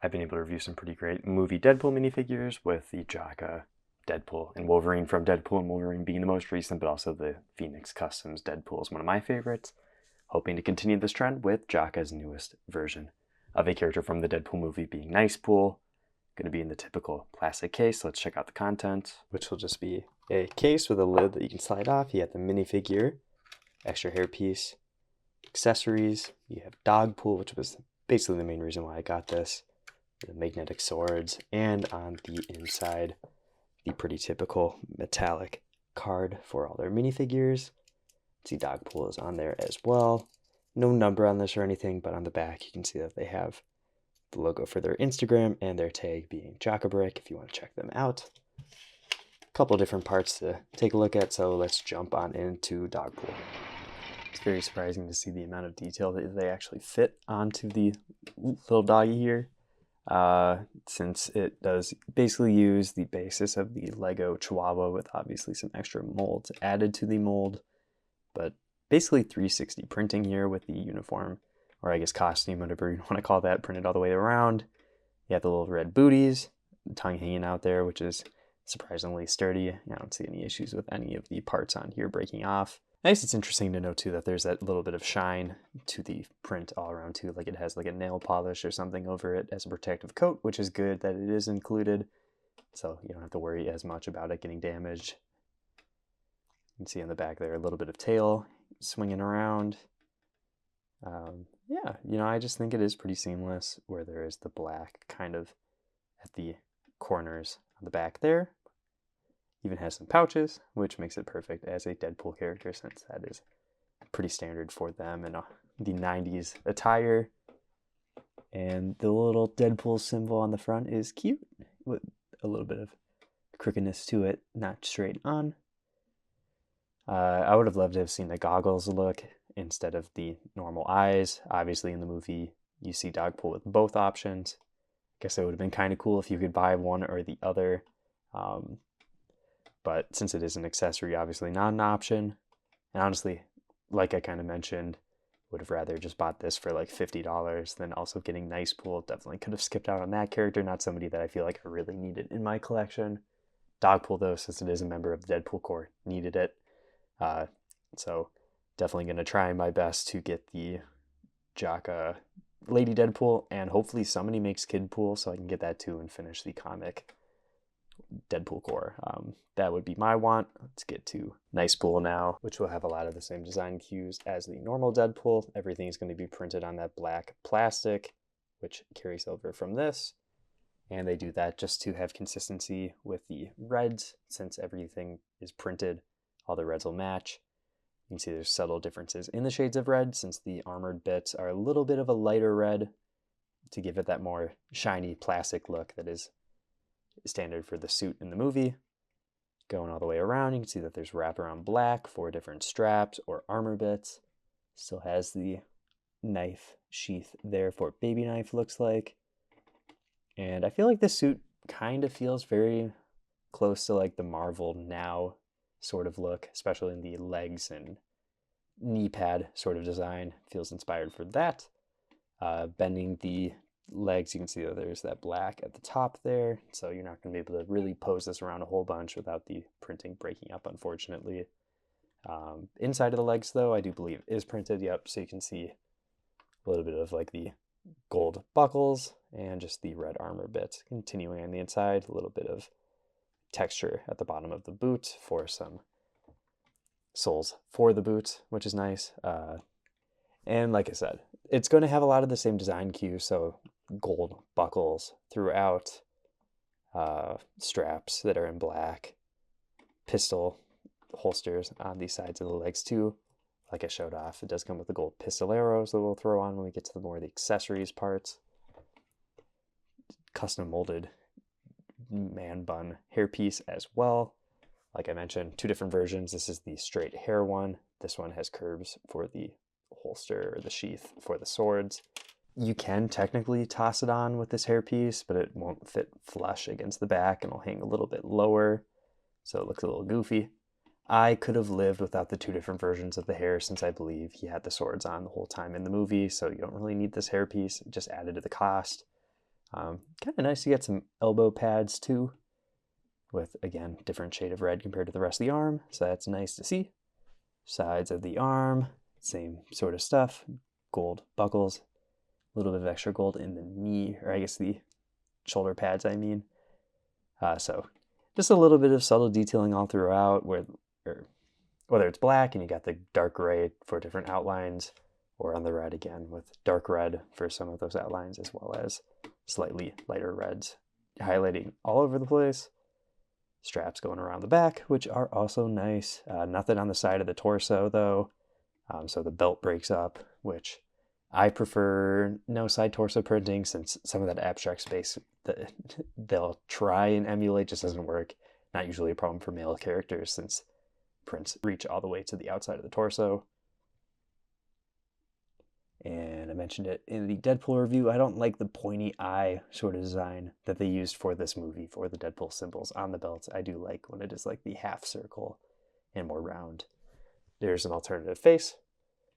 I've been able to review some pretty great movie Deadpool minifigures, with the Jaka Deadpool and Wolverine from Deadpool and Wolverine being the most recent, but also the Phoenix Customs Deadpool is one of my favorites. Hoping to continue this trend with Jaka's newest version of a character from the Deadpool movie being Nicepool. Going to be in the typical plastic case. Let's check out the content, which will just be a case with a lid that you can slide off. You have the minifigure, extra hairpiece, accessories. You have Dogpool, which was basically the main reason why I got this. The magnetic swords, and on the inside, the pretty typical metallic card for all their minifigures. See, Dogpool is on there as well. No number on this or anything, but on the back you can see that they have the logo for their Instagram and their tag being Jaka Brick if you want to check them out. A couple different parts to take a look at, so let's jump on into Dogpool. It's very surprising to see the amount of detail that they actually fit onto the little doggy here. Since it does basically use the basis of the Lego Chihuahua with obviously some extra molds added to the mold, but basically 360 printing here with the uniform, or I guess costume, whatever you want to call that, printed all the way around. You have the little red booties, the tongue hanging out there, which is surprisingly sturdy. I don't see any issues with any of the parts on here breaking off. I guess it's interesting to note too that there's that little bit of shine to the print all around too, like it has like a nail polish or something over it as a protective coat, which is good that it is included, so you don't have to worry as much about it getting damaged. You can see on the back there a little bit of tail swinging around. Yeah, I just think it is pretty seamless where there is the black kind of at the corners on the back there. Even has some pouches, which makes it perfect as a Deadpool character, since that is pretty standard for them in the 90s attire. And the little Deadpool symbol on the front is cute, with a little bit of crookedness to it, not straight on. I would have loved to have seen the goggles look instead of the normal eyes. Obviously in the movie you see Dogpool with both options. I guess it would have been kind of cool if you could buy one or the other. But since it is an accessory, obviously not an option. And honestly, like I kind of mentioned, would have rather just bought this for like $50 than also getting Nicepool. Definitely could have skipped out on that character, not somebody that I feel like I really needed in my collection. Dogpool though, since it is a member of the Deadpool Corps, needed it. So definitely going to try my best to get the Jaka Lady Deadpool, and hopefully somebody makes Kidpool so I can get that too and finish the comic Deadpool Corps. That would be my want. Let's get to Nicepool now, which will have a lot of the same design cues as the normal Deadpool. Everything is going to be printed on that black plastic, which carries over from this. And they do that just to have consistency with the reds, since everything is printed, all the reds will match. You can see there's subtle differences in the shades of red, since the armored bits are a little bit of a lighter red to give it that more shiny plastic look that is standard for the suit in the movie. Going all the way around, you can see that there's wraparound black for different straps or armor bits. Still has the knife sheath there for baby knife, looks like. And I feel like this suit kind of feels very close to like the Marvel Now sort of look, especially in the legs and knee pad sort of design. Feels inspired for that. Bending the legs, you can see that there's that black at the top there, so you're not going to be able to really pose this around a whole bunch without the printing breaking up, unfortunately. Inside of the legs though, I do believe is printed, yep, so you can see a little bit of like the gold buckles and just the red armor bits. Continuing on the inside, a little bit of texture at the bottom of the boot for some soles for the boots, which is nice. And like I said, it's going to have a lot of the same design cues, so gold buckles throughout, straps that are in black, pistol holsters on the sides of the legs too. Like I showed off, it does come with the gold pistol arrows that we'll throw on when we get to the more of the accessories parts. Custom molded man bun hairpiece as well. Like I mentioned, two different versions. This is the straight hair one. This one has curves for the holster or the sheath for the swords. You can technically toss it on with this hairpiece, but it won't fit flush against the back and will hang a little bit lower, so it looks a little goofy. I could have lived without the two different versions of the hair, since I believe he had the swords on the whole time in the movie, so you don't really need this hairpiece, just added to the cost. Kind of nice to get some elbow pads too, with, again, different shade of red compared to the rest of the arm, so that's nice to see. Sides of the arm, same sort of stuff, gold buckles, a little bit of extra gold in the knee, or I guess the shoulder pads, I mean. So just a little bit of subtle detailing all throughout, whether it's black and you got the dark gray for different outlines, or on the red again with dark red for some of those outlines, as well as slightly lighter reds highlighting all over the place. Straps going around the back, which are also nice. Nothing on the side of the torso though, so the belt breaks up, which I prefer no side torso printing, since some of that abstract space that they'll try and emulate just doesn't work. Not usually a problem for male characters, since prints reach all the way to the outside of the torso. And I mentioned it in the Deadpool review, I don't like the pointy eye sort of design that they used for this movie for the Deadpool symbols on the belt. I do like when it is like the half circle and more round. There's an alternative face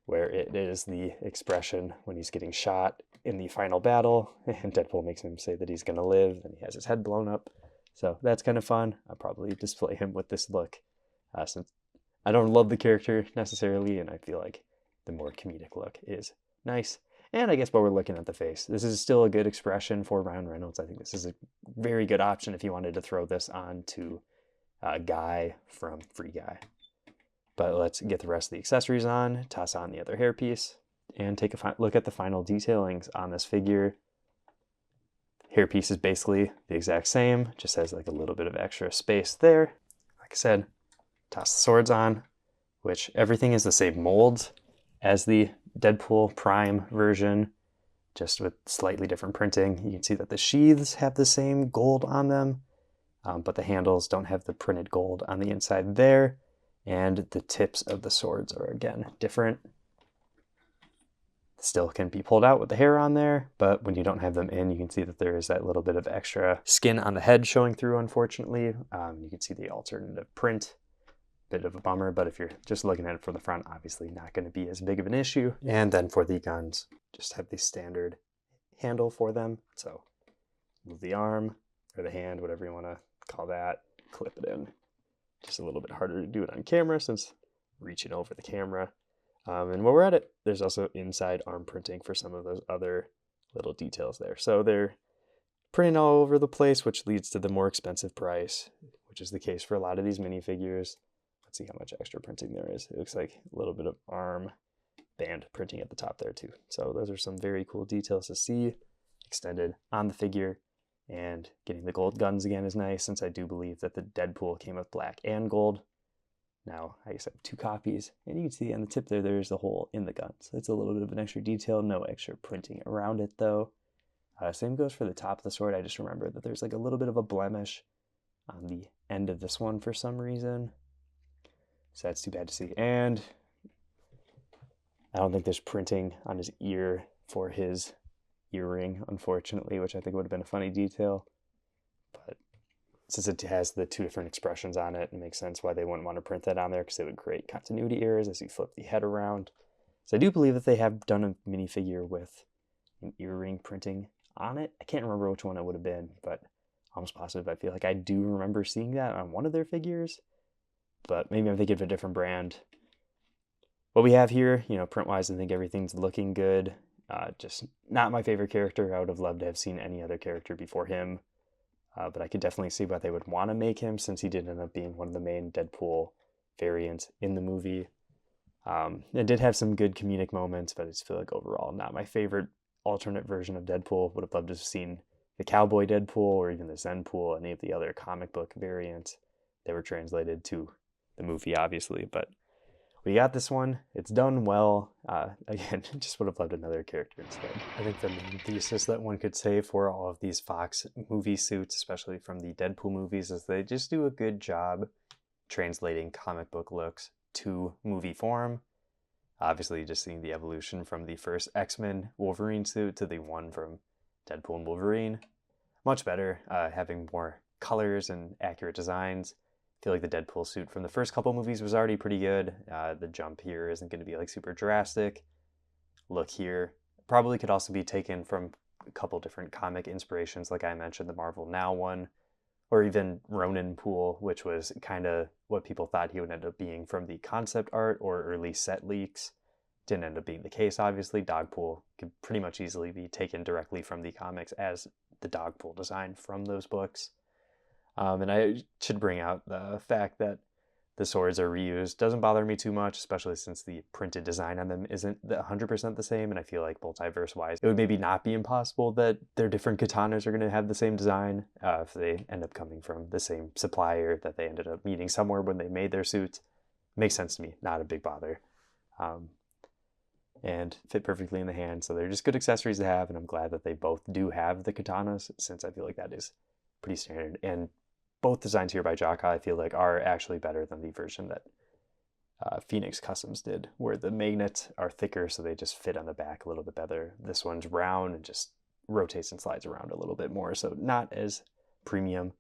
where it is the expression when he's getting shot in the final battle, and Deadpool makes him say that he's going to live, and he has his head blown up. So that's kind of fun. I'll probably display him with this look, since I don't love the character necessarily, and I feel like the more comedic look is nice. And I guess while we're looking at the face, this is still a good expression for Ryan Reynolds. I think this is a very good option if you wanted to throw this on to Guy from Free Guy. But let's get the rest of the accessories on, toss on the other hairpiece, and take a look at the final detailings on this figure. Hairpiece is basically the exact same, just has like a little bit of extra space there. Like I said, toss the swords on, which everything is the same molds as the Deadpool Prime version, just with slightly different printing. You can see that the sheaths have the same gold on them, but the handles don't have the printed gold on the inside there, and the tips of the swords are again different. Still can be pulled out with the hair on there, but when you don't have them in, you can see that there is that little bit of extra skin on the head showing through, unfortunately. You can see the alternative print. Bit of a bummer, but if you're just looking at it from the front, obviously not going to be as big of an issue. And then for the guns, just have the standard handle for them. So move the arm or the hand, whatever you want to call that, clip it in. Just a little bit harder to do it on camera since reaching over the camera. And while we're at it, there's also inside arm printing for some of those other little details there. So they're printing all over the place, which leads to the more expensive price, which is the case for a lot of these minifigures. Let's see how much extra printing there is. It looks like a little bit of arm band printing at the top there too. So those are some very cool details to see extended on the figure. And getting the gold guns again is nice, since I do believe that the Deadpool came with black and gold. Now, I guess I have 2 copies, and you can see on the tip there, there's a hole in the gun. So it's a little bit of an extra detail, no extra printing around it though. Same goes for the top of the sword. I just remember that there's like a little bit of a blemish on the end of this one for some reason. So that's too bad to see. And I don't think there's printing on his ear for his earring, unfortunately, which I think would have been a funny detail. But since it has the 2 different expressions on it, it makes sense why they wouldn't want to print that on there, because it would create continuity errors as you flip the head around. So I do believe that they have done a minifigure with an earring printing on it. I can't remember which one it would have been, but almost positive. I feel like I do remember seeing that on one of their figures, but maybe I'm thinking of a different brand. What we have here, print-wise, I think everything's looking good. Just not my favorite character. I would have loved to have seen any other character before him. But I could definitely see why they would want to make him, since he did end up being one of the main Deadpool variants in the movie. It did have some good comedic moments, but I just feel like overall not my favorite alternate version of Deadpool. Would have loved to have seen the Cowboy Deadpool or even the Zenpool, any of the other comic book variants that were translated to the movie, obviously. But we got this one. It's done well. Again, just would have loved another character instead. I think the main thesis that one could say for all of these Fox movie suits, especially from the Deadpool movies, is they just do a good job translating comic book looks to movie form. Obviously, just seeing the evolution from the first X-Men Wolverine suit to the one from Deadpool and Wolverine. Much better, having more colors and accurate designs. I feel like the Deadpool suit from the first couple movies was already pretty good. The jump here isn't going to be like super drastic. Look here probably could also be taken from a couple different comic inspirations, like I mentioned, the Marvel Now one, or even Ronin Pool, which was kind of what people thought he would end up being from the concept art or early set leaks. Didn't end up being the case, obviously. Dogpool could pretty much easily be taken directly from the comics as the Dogpool design from those books. And I should bring out the fact that the swords are reused. Doesn't bother me too much, especially since the printed design on them isn't 100% the same, and I feel like multiverse-wise, it would maybe not be impossible that their different katanas are going to have the same design if they end up coming from the same supplier that they ended up meeting somewhere when they made their suits. Makes sense to me, not a big bother. And fit perfectly in the hand, so they're just good accessories to have, and I'm glad that they both do have the katanas, since I feel like that is pretty standard. And both designs here by Jaka, I feel like, are actually better than the version that Phoenix Customs did, where the magnets are thicker, so they just fit on the back a little bit better. This one's round and just rotates and slides around a little bit more, so not as premium,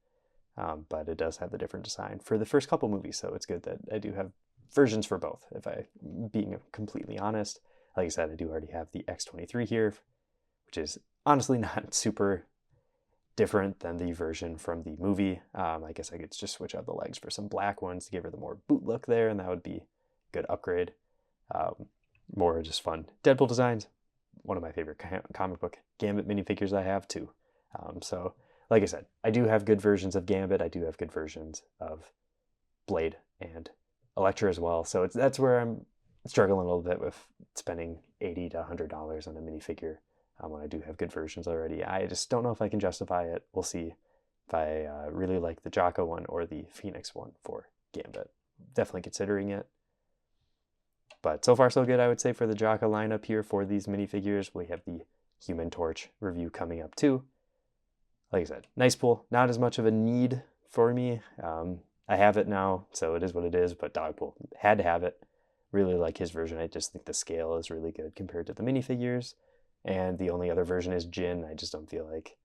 but it does have the different design for the first couple movies, so it's good that I do have versions for both, if I'm being completely honest. Like I said, I do already have the X-23 here, which is honestly not super different than the version from the movie. I guess I could just switch out the legs for some black ones to give her the more boot look there, and that would be a good upgrade. More just fun Deadpool designs. One of my favorite comic book Gambit minifigures I have too. So like I said, I do have good versions of Gambit. I do have good versions of Blade and Elektra as well. So that's where I'm struggling a little bit with spending $80 to $100 on a minifigure. When I do have good versions already. I just don't know if I can justify it. We'll see if I really like the Jaka one or the Phoenix one for Gambit. Definitely considering it. But so far so good, I would say, for the Jaka lineup here for these minifigures. We have the Human Torch review coming up too. Like I said, Nicepool, not as much of a need for me. I have it now, so it is what it is, but Dogpool, had to have it. Really like his version. I just think the scale is really good compared to the minifigures. And the only other version is Jin. I just don't feel like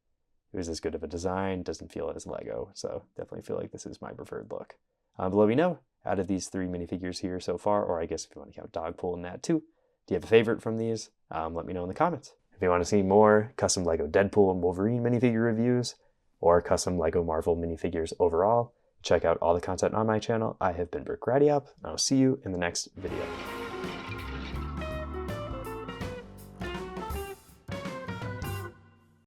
it was as good of a design. Doesn't feel as Lego. So definitely feel like this is my preferred look. But let me know, out of these 3 minifigures here so far, or I guess if you want to count Dogpool and that too, do you have a favorite from these? Let me know in the comments. If you want to see more custom Lego Deadpool and Wolverine minifigure reviews, or custom Lego Marvel minifigures overall, check out all the content on my channel. I have been Brick Radiop, and I'll see you in the next video.